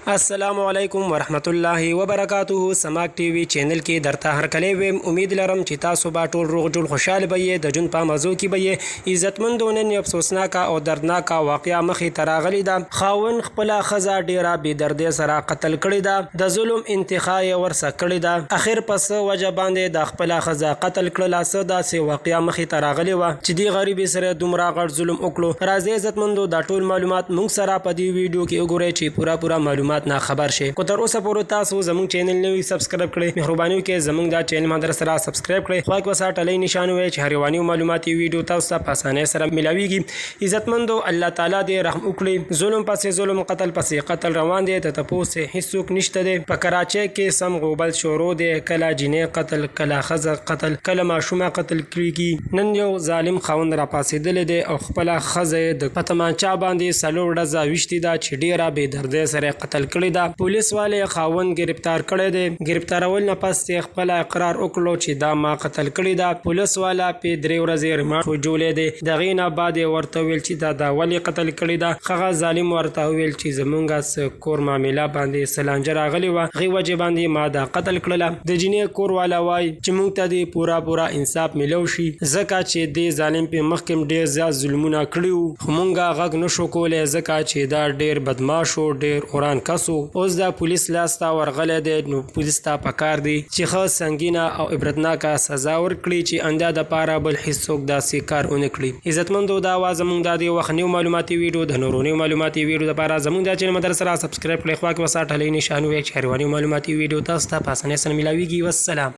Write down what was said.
السلام علیکم ورحمت الله وبرکاته. سماک ټي وي چینل کې درته هرکلی ویم. امید لرم چې تاسو به ټول روغ جوړ خوشاله به یې. د جون په موضوع کې به یې عزتمندو نن یو افسوسناکه او دردناکه واقعه مخې ته راغلې ده. خاوند خپله ښځه ډیره بېدردۍ سره قتل کړې ده. د ظلم انتخا یې ورسه کړې ده. اخر په څه وجه باندې د خپله ښځه قتل کړله، څه داسې واقعه مخې ته راغلې وه چې دې غریبې سره دومره غټ ظلم وکړو. راځئ عزتمندو دا ټول معلومات موږ سره په دې ویډیو کې وګورئ چې پوره معلومات نه خبر شي. کو تر اوسه پورې تاسو زموږ چینل نه وي سبسکرایب کړئ، مهرباني وکړئ زموږ دا چینل ما در سره سبسکرایب کړئ. خوا کې وساټلې نشان وي چې هر رواني معلوماتي ویډیو تاسو ته په اسانۍ سره ملاويږي. عزتمندو الله تعالی دې رحم وکړي. ظلم پسې ظلم، قتل پسې قتل روان دي. ته تاسو هیڅوک نشته دی. په کراچۍ کې سم غوبل شروع دی. کله جنې قتل، کله ښځه قتل، کله ماشومه قتل کیږي. نن یو ظالم خاوند را پاسېدلی دی او خپله ښځه د په تمانچه باندې څلور ډزه ویشتې ده چې ډیره بېدردۍ سره قتل کړې ده. پولیس والے خاوند گرفتار کړی دی. گرفتارول نه پس یې خپل اقرار وکړو چې دا ما قتل کړی ده. پولیس والا په 3 ورځې ریمانډ جوړې دی. د هغې نه بعد یې ورته ویل چې دا ولې قتل کړی ده. هغه ظالم ورته وویل چې زمونږ کور معامله باندې سلانجه راغلې وه، هغې وجې باندې ما دا قتل کړله. د جنې کور والا وایي چې موږ ته دې پوره انصاف میلو شي، ځکه چې دې ظالم په مخکې ډېر زیات ظلمونه کړي وو، خو موږ غږ نشو کولی ځکه چې دا ډېر بدماش و، ډېر وران کس و. اوس د پولیس لاس ته ورغلی دی، نو پولیس ته پکار دی چې ښه سنګینه او عبرتناکه سزا ورکړي چې آینده دپاره بل هېڅوک داسې کار ونه کړي. عزتمندو دا وه زموږ دا د وخت نیو معلوماتي ویډیو. د نورو نیو معلوماتي ویډیو دپاره زموږ دا چینل مدر سره سبسکرایب کړئ. خوا کې وساټلۍ نشان ووایي چې هر معلوماتي ویډیو تاسو ته په اسانۍ سره ملاویږي. والسلام.